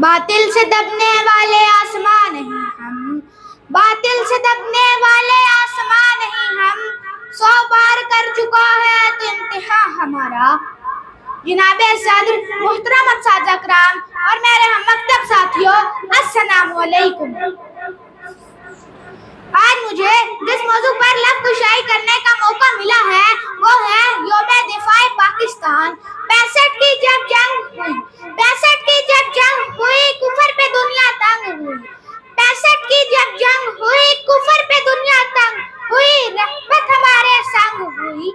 باطل سے دبنے والے آسمان نہیں ہم، باطل سے دبنے والے آسمان نہیں ہم، 100 بار کر چکا ہے تو انتہا ہمارا۔ جناب صدر، محترم اساتذہ کرام اور میرے ہم مکتب ساتھیوں، السلام علیکم۔ آج مجھے جس موضوع پر لفظ کشائی کرنے کا موقع ملا ہے وہ ہے یوم دفاع پاکستان۔ 65 کی جب جنگ ہوئی، 65 کی جب جنگ ہوئی کفر پہ دنیا تنگ ہوئی، 65 کی جب جنگ ہوئی کفر پہ دنیا تنگ ہوئی، رحمت ہمارے سنگ ہوئی۔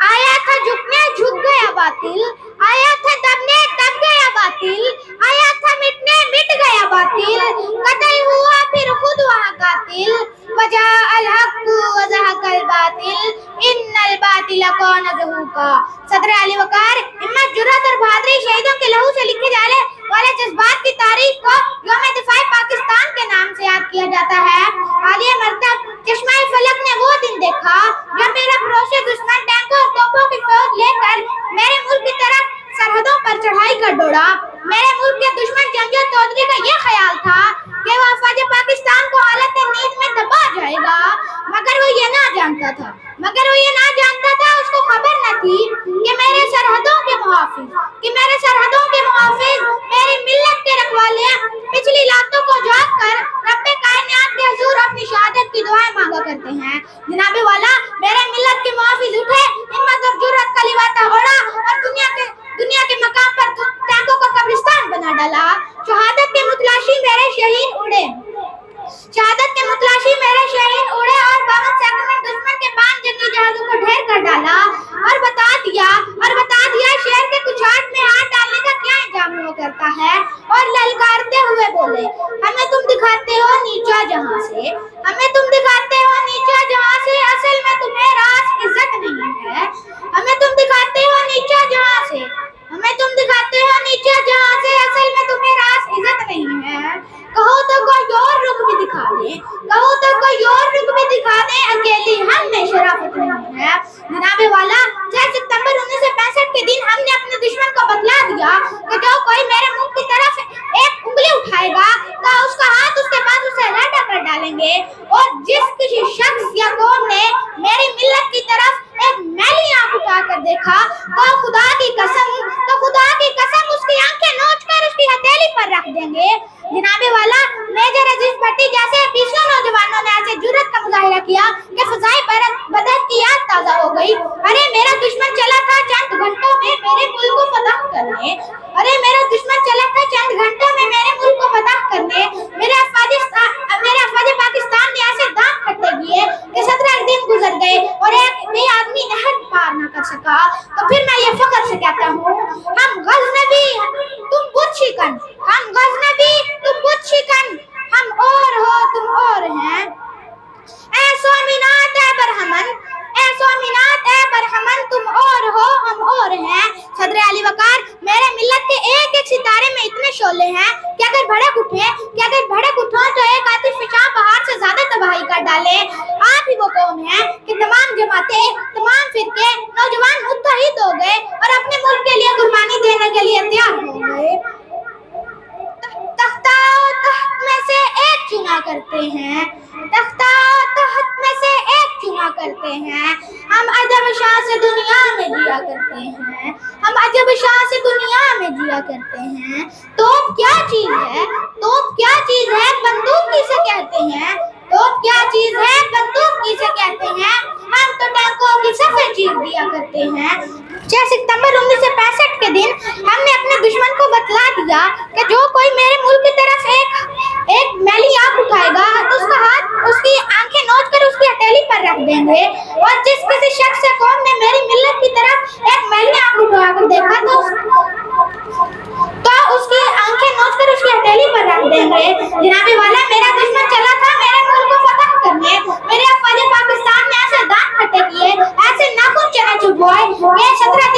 آیا تھا جھکنے جھک گیا باطل، آیا تھا دبنے دب گیا باطل، آیا تھا مٹنے مٹ گیا باطل، قتل ہوا پھر خود وہاں قاتل، وجاء الحق وزهق الباطل ان الباطل کان زہوقا۔ صدر علی وقار، ہمت، جرأت اور بہادری شہیدوں کے لہو سے لکھے جانے والے جذبات کی تاریخ کو یوم دفاع پاکستان کے نام سے یاد کیا جاتا ہے۔ عالیہ مرتب چشمہ فلک نے وہ دن دیکھا جب میرا پڑوسی دشمن ٹینکوں اور توپوں کی فوج لے کر میرے ملک کی طرف سرحدوں پر چڑھائی کر دوڑا۔ میرے ملک کے دشمن جنگجو چودھری کا یہ خیال تھا کہ وہ افواج پاکستان کو حالت نیند میں دبا جائے گا، مگر وہ یہ نہ جانتا تھا، اس کو خبر نہ تھی کہ میرے سرحدوں کے محافظ میری ملت کے رکھوالے پچھلی راتوں کو جاگ کر رب کائنات کے حضور اپنی شہادت کی دعائیں مانگا کرتے ہیں۔ جناب والا، میرے ملت کے محافظ اٹھے، ہمت اور جرأت کا لواطہ اوڑھا اور دنیا کے مقام پر ٹینکوں کا قبرستان بنا ڈالا۔ شہادت کے متلاشی میرے شہید اڑے، شہادت کے متلاشی میرے شہید اڑے اور 52 سیکنڈ دشمن کے 5 جنگی جہازوں کو ڈھیر کر ڈالا اور بتا دیا شیر کے کچھاٹ میں ہاتھ ڈالنے کا کیا انجام ہوا کرتا ہے، اور للکارتے ہوئے بولے، ہمیں تم دکھاتے ہو نیچا جہاں سے، ہمیں تم دکھاتے ہو نیچا جہاں سے، اصل میں تمہیں راس عزت نہیں ہے، ہمیں تم دکھاتے ہو نیچا جہاں سے، ہمیں تم دکھاتے ہو نیچا جہاں سے، اصل میں تمہیں راس عزت نہیں ہے۔ کہو تو کوئی اور رخ بھی دکھا دیں، کہو تو کوئی اور رخ بھی دکھا دیں، اکیلی ہم میں شرافت نہیں ہے۔ جناب والا، 6 ستمبر 1965 کے دن ہم نے اپنے دشمن کو بتلا دیا کہ جو کوئی میرے ملک کی طرف ایک انگلی اٹھائے گا تو اس کا ہاتھ اس کے بعد اسے راٹا کر ڈالیں گے، اور جس کسی شخص یا قوم نے میری ملت کی طرف ایک میلی آنکھ اٹھا کر دیکھا تو خدا کی قسم اس کی آنکھیں نوچ کر اس کی ہتھیلی پر رکھ دیں گے۔ جناب والا، میجر عزیز بھٹی جیسے 20 نوجوانوں نے ایسے جرأت کا مظاہرہ کیا کہ فضائے بدر کی یاد تازہ ہو گئی۔ ارے میرا دشمن چلا تھا چند گھنٹوں میں میرے ملک کو فتح کرنے، ارے میرا دشمن چلا تھا چند گھنٹوں میں میرے ملک کو فتح کرنے، میرے افواج پاکستان نے ایسے دام کھٹے کیے کہ 17 دن گزر گئے اور ایک بھی آدمی نہر پار نہ کر سکا۔ تو پھر میں یہ فخر سے کہتا ہوں، ہم غزنوی تم بت شکن، ہم غزنوی تم بت شکن، ہم اور ہو تم اور ہیں۔ اے سومنات اے برہمن، اے سومنات اے برہمن، تم اور ہو ہم اور ہیں۔ صدر علی وقار، میرے ملت کے ایک ایک ستارے میں اتنے شعلے ہیں کہ اگر بھڑک اٹھوں تو ایک آتش فشاں پہاڑ سے زیادہ تباہی کر ڈالے۔ آپ ہی وہ قوم ہے کہ تمام جماعتیں، تمام فرقے، نوجوان متحد ہو گئے اور اپنے ملک کے لیے قربانی دینے کے لیے تیار ہو گئے۔ تختہ و تحت میں سے ایک چنا کرتے ہیں، تختہ و تحت میں سے ایک چنا کرتے ہیں، ہم عجب شاں سے دنیا میں جیا کرتے ہیں، ہم عجب شاں سے دنیا میں جیا کرتے ہیں۔ توپ کیا چیز ہے، توپ کیا چیز ہے، بندوق کسے کہتے ہیں، توپ کیا چیز ہے، بندوق کسے کہتے ہیں، ہم تو ٹینکوں کی صفیں چیر دیا کرتے ہیں۔ 6 ستمبر 1965 کے دن ہم نے اپنے دشمن کو بتلا دیا کہ جو کوئی میرے ملک کی طرف ایک میلی آنکھ اٹھائے گا تو اس کا ہاتھ اس کی آنکھیں نوچ کر اس کی ہتھیلی پر رکھ دیں گے، اور جس کسی شخص یا قوم نے میری ملت کی طرف ایک میلی آنکھ اٹھا کر دیکھا تو اس کی آنکھیں نوچ کر اس کی ہتھیلی پر رکھ دیں گے۔ جناب والا، میرا دشمن چلا تھا میرے ملک کو فتح کرنے، میرے افواج پاکستان نے ایسے دانت کھٹے کیے، ایسے ناخن چنے چبوئے کہ 17